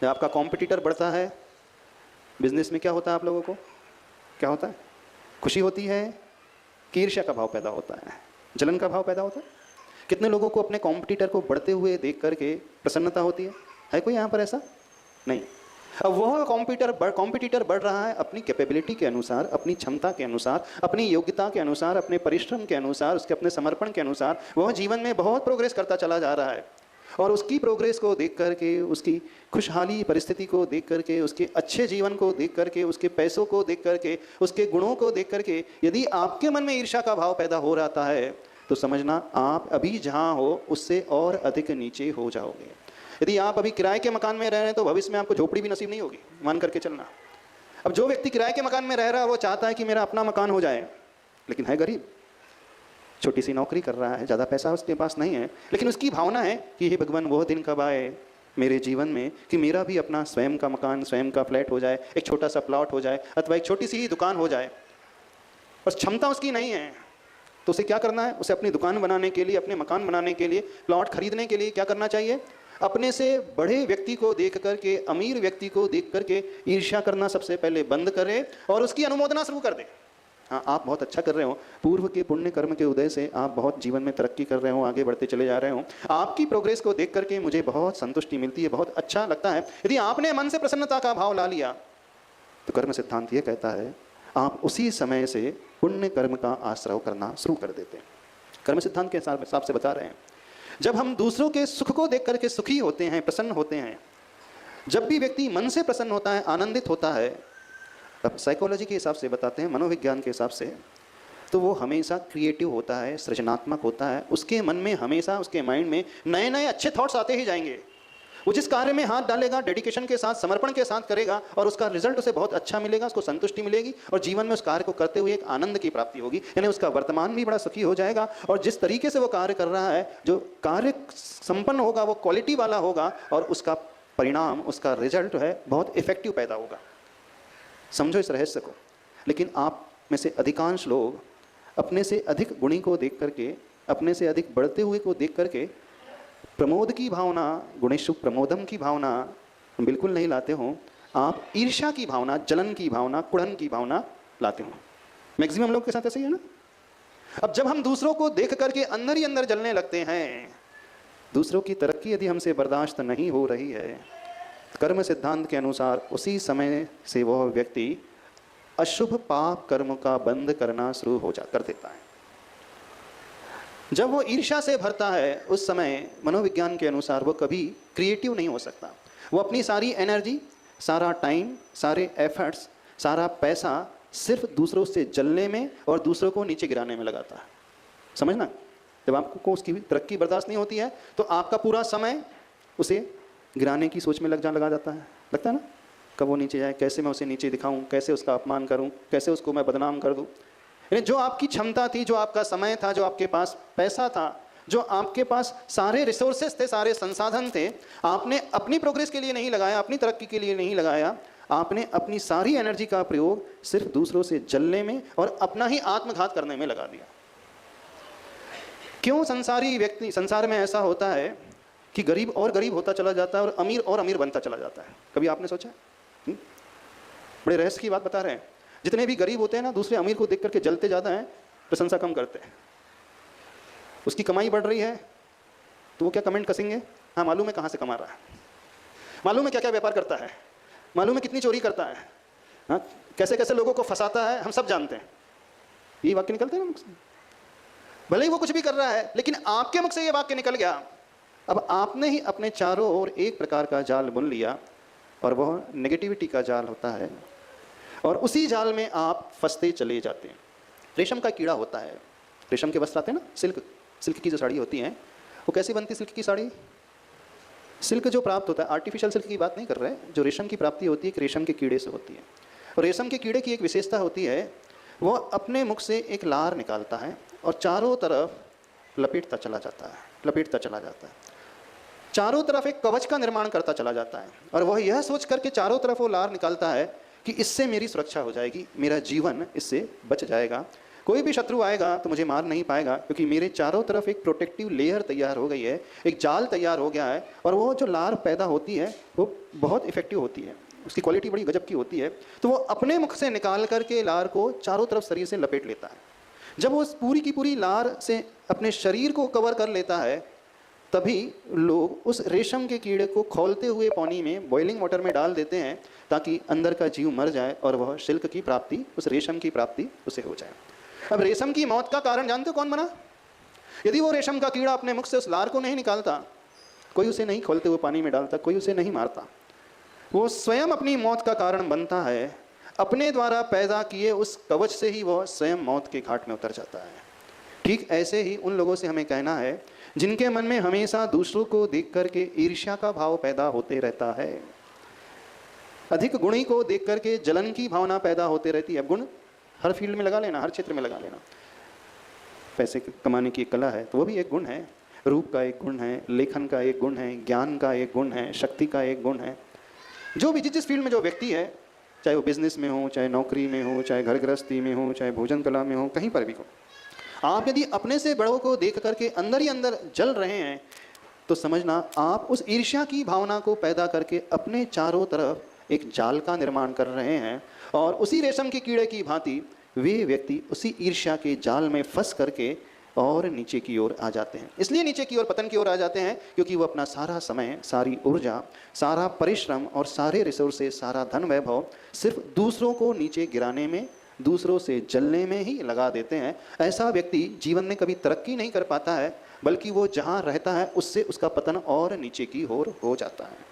जब आपका कॉम्पिटिटर बढ़ता है बिजनेस में, क्या होता है आप लोगों को? क्या होता है? खुशी होती है कि ईर्ष्या का भाव पैदा होता है, जलन का भाव पैदा होता है? कितने लोगों को अपने कॉम्पिटिटर को बढ़ते हुए देख करके प्रसन्नता होती है कोई यहाँ पर ऐसा? नहीं। अब वह कॉम्पिटिटर बढ़ रहा है अपनी कैपेबिलिटी के अनुसार, अपनी क्षमता के अनुसार, अपनी योग्यता के अनुसार, अपने परिश्रम के अनुसार, उसके अपने समर्पण के अनुसार वह जीवन में बहुत प्रोग्रेस करता चला जा रहा है। और उसकी प्रोग्रेस को देख करके, उसकी खुशहाली परिस्थिति को देख करके, उसके अच्छे जीवन को देख करके, उसके पैसों को देख करके, उसके गुणों को देख करके यदि आपके मन में ईर्ष्या का भाव पैदा हो रहा है तो समझना आप अभी जहाँ हो उससे और अधिक नीचे हो जाओगे। यदि आप अभी किराए के मकान में रह रहे हैं तो भविष्य में आपको झोपड़ी भी नसीब नहीं होगी, मान करके चलना। अब जो व्यक्ति किराए के मकान में रह रहा है वो चाहता है कि मेरा अपना मकान हो जाए, लेकिन है गरीब, छोटी सी नौकरी कर रहा है, ज़्यादा पैसा उसके पास नहीं है, लेकिन उसकी भावना है कि हे भगवान वो दिन कब आए मेरे जीवन में कि मेरा भी अपना स्वयं का मकान, स्वयं का फ्लैट हो जाए, एक छोटा सा प्लॉट हो जाए अथवा एक छोटी सी ही दुकान हो जाए। और क्षमता उसकी नहीं है तो उसे क्या करना है? उसे अपनी दुकान बनाने के लिए, अपने मकान बनाने के लिए, प्लॉट खरीदने के लिए क्या करना चाहिए? अपने से बड़े व्यक्ति को देख करके, अमीर व्यक्ति को देख करके ईर्ष्या करना सबसे पहले बंद करे और उसकी अनुमोदना शुरू कर दे। हाँ, आप बहुत अच्छा कर रहे हो, पूर्व के पुण्य कर्म के उदय से आप बहुत जीवन में तरक्की कर रहे हो, आगे बढ़ते चले जा रहे हो, आपकी प्रोग्रेस को देख करके मुझे बहुत संतुष्टि मिलती है, बहुत अच्छा लगता है। यदि आपने मन से प्रसन्नता का भाव ला लिया तो कर्म सिद्धांत ये कहता है आप उसी समय से पुण्य कर्म का आश्रय करना शुरू कर देते हैं। कर्म सिद्धांत के हिसाब से बता रहे हैं, जब हम दूसरों के सुख को देख करके सुखी होते हैं, प्रसन्न होते हैं, जब भी व्यक्ति मन से प्रसन्न होता है, आनंदित होता है, अब साइकोलॉजी के हिसाब से बताते हैं, मनोविज्ञान के हिसाब से, तो वो हमेशा क्रिएटिव होता है, सृजनात्मक होता है। उसके मन में हमेशा, उसके माइंड में नए नए अच्छे थॉट्स आते ही जाएंगे। वो जिस कार्य में हाथ डालेगा डेडिकेशन के साथ, समर्पण के साथ करेगा और उसका रिजल्ट उसे बहुत अच्छा मिलेगा, उसको संतुष्टि मिलेगी और जीवन में उस कार्य को करते हुए एक आनंद की प्राप्ति होगी। यानी उसका वर्तमान भी बड़ा सुखी हो जाएगा और जिस तरीके से वो कार्य कर रहा है, जो कार्य संपन्न होगा वो क्वालिटी वाला होगा और उसका परिणाम, उसका रिजल्ट है बहुत इफेक्टिव पैदा होगा। समझो इस रहस्य को। लेकिन आप में से अधिकांश लोग अपने से अधिक गुणी को देख करके, अपने से अधिक बढ़ते हुए को देख करके प्रमोद की भावना, गुणेषु प्रमोदम की भावना बिल्कुल नहीं लाते हो। आप ईर्ष्या की भावना, जलन की भावना, कुड़न की भावना लाते हो। मैक्सिमम लोग के साथ ऐसे ही है ना। अब जब हम दूसरों को देख करके अंदर ही अंदर जलने लगते हैं, दूसरों की तरक्की यदि हमसे बर्दाश्त नहीं हो रही है, कर्म सिद्धांत के अनुसार उसी समय से वह व्यक्ति अशुभ पाप कर्म का बंद करना शुरू कर देता है। जब वो ईर्ष्या से भरता है उस समय मनोविज्ञान के अनुसार वो कभी क्रिएटिव नहीं हो सकता। वो अपनी सारी एनर्जी, सारा टाइम, सारे एफर्ट्स, सारा पैसा सिर्फ दूसरों से जलने में और दूसरों को नीचे गिराने में लगाता है। समझना, जब आपको उसकी तरक्की बर्दाश्त नहीं होती है तो आपका पूरा समय उसे गिराने की सोच में लगा जाता है। लगता है ना, कब वो नीचे जाए, कैसे मैं उसे नीचे दिखाऊं, कैसे उसका अपमान करूं, कैसे उसको मैं बदनाम कर दूं। यानी जो आपकी क्षमता थी, जो आपका समय था, जो आपके पास पैसा था, जो आपके पास सारे रिसोर्सेस थे, सारे संसाधन थे, आपने अपनी प्रोग्रेस के लिए नहीं लगाया, अपनी तरक्की के लिए नहीं लगाया। आपने अपनी सारी एनर्जी का प्रयोग सिर्फ दूसरों से जलने में और अपना ही आत्मघात करने में लगा दिया। क्यों संसारी व्यक्ति, संसार में ऐसा होता है कि गरीब और गरीब होता चला जाता है और अमीर बनता चला जाता है? कभी आपने सोचा? बड़े रहस्य की बात बता रहे हैं। जितने भी गरीब होते हैं ना, दूसरे अमीर को देख करके जलते ज़्यादा हैं, प्रशंसा कम करते हैं। उसकी कमाई बढ़ रही है तो वो क्या कमेंट कसेंगे, हाँ मालूम है कहाँ से कमा रहा है, मालूम है क्या क्या व्यापार करता है, मालूम है कितनी चोरी करता है, हाँ कैसे कैसे लोगों को फंसाता है, हम सब जानते हैं। ये वाक्य निकलते हैं ना मुख से। भले ही वो कुछ भी कर रहा है लेकिन आपके मुख से ये वाक्य निकल गया। अब आपने ही अपने चारों ओर एक प्रकार का जाल बुन लिया और वह नेगेटिविटी का जाल होता है और उसी जाल में आप फंसते चले जाते हैं। रेशम का कीड़ा होता है, रेशम के वस्त्र आते हैं ना, सिल्क की जो साड़ी होती है वो कैसी बनती है? सिल्क की साड़ी, सिल्क जो प्राप्त होता है, आर्टिफिशियल सिल्क की बात नहीं कर रहे हैं, जो रेशम की प्राप्ति होती है एक रेशम के कीड़े से होती है। और रेशम के कीड़े की एक विशेषता होती है, वो अपने मुख से एक लार निकालता है और चारों तरफ लपेटता चला जाता है, चारों तरफ एक कवच का निर्माण करता चला जाता है। और वह यह सोच करके चारों तरफ वो लार निकालता है कि इससे मेरी सुरक्षा हो जाएगी, मेरा जीवन इससे बच जाएगा, कोई भी शत्रु आएगा तो मुझे मार नहीं पाएगा, क्योंकि मेरे चारों तरफ एक प्रोटेक्टिव लेयर तैयार हो गई है, एक जाल तैयार हो गया है, और वो जो लार पैदा होती है वो बहुत इफेक्टिव होती है, उसकी क्वालिटी बड़ी गजब की होती है। तो वो अपने मुख से निकाल करके लार को चारों तरफ शरीर से लपेट लेता है। जब वो पूरी की पूरी लार से अपने शरीर को कवर कर लेता है, तभी लोग उस रेशम के कीड़े को खौलते हुए पानी में, बॉइलिंग वाटर में डाल देते हैं, ताकि अंदर का जीव मर जाए और वह सिल्क की प्राप्ति, उस रेशम की प्राप्ति उसे हो जाए। अब रेशम की मौत का कारण जानते हो कौन बना? यदि वो रेशम का कीड़ा अपने मुख से उस लार को नहीं निकालता, कोई उसे नहीं खोलते हुए पानी में डालता, कोई उसे नहीं मारता, वो स्वयं अपनी मौत का कारण बनता है। अपने द्वारा पैदा किए उस कवच से ही वह स्वयं मौत के घाट में उतर जाता है। ठीक ऐसे ही उन लोगों से हमें कहना है जिनके मन में हमेशा दूसरों को देख करके ईर्ष्या का भाव पैदा होते रहता है, अधिक गुणी को देख करके जलन की भावना पैदा होते रहती है। गुण हर फील्ड में लगा लेना, हर क्षेत्र में लगा लेना। पैसे कमाने की एक कला है तो वो भी एक गुण है, रूप का एक गुण है, लेखन का एक गुण है, ज्ञान का एक गुण है, शक्ति का एक गुण है। जो भी जिस फील्ड में जो व्यक्ति है, चाहे वो बिजनेस में हो, चाहे नौकरी में हो, चाहे घर गृहस्थी में हो, चाहे भोजन कला में हो, कहीं पर भी हो, आप यदि अपने से बड़ों को देख करके अंदर ही अंदर जल रहे हैं, तो समझना आप उस ईर्ष्या की भावना को पैदा करके अपने चारों तरफ एक जाल का निर्माण कर रहे हैं, और उसी रेशम के कीड़े की भांति वे व्यक्ति उसी ईर्ष्या के जाल में फंस करके और नीचे की ओर आ जाते हैं। इसलिए नीचे की ओर, पतन की ओर आ जाते हैं, क्योंकि वो अपना सारा समय, सारी ऊर्जा, सारा परिश्रम और सारे रिसोर्सेज, सारा धन वैभव सिर्फ दूसरों को नीचे गिराने में, दूसरों से जलने में ही लगा देते हैं। ऐसा व्यक्ति जीवन में कभी तरक्की नहीं कर पाता है, बल्कि वो जहाँ रहता है उससे उसका पतन और नीचे की ओर हो जाता है।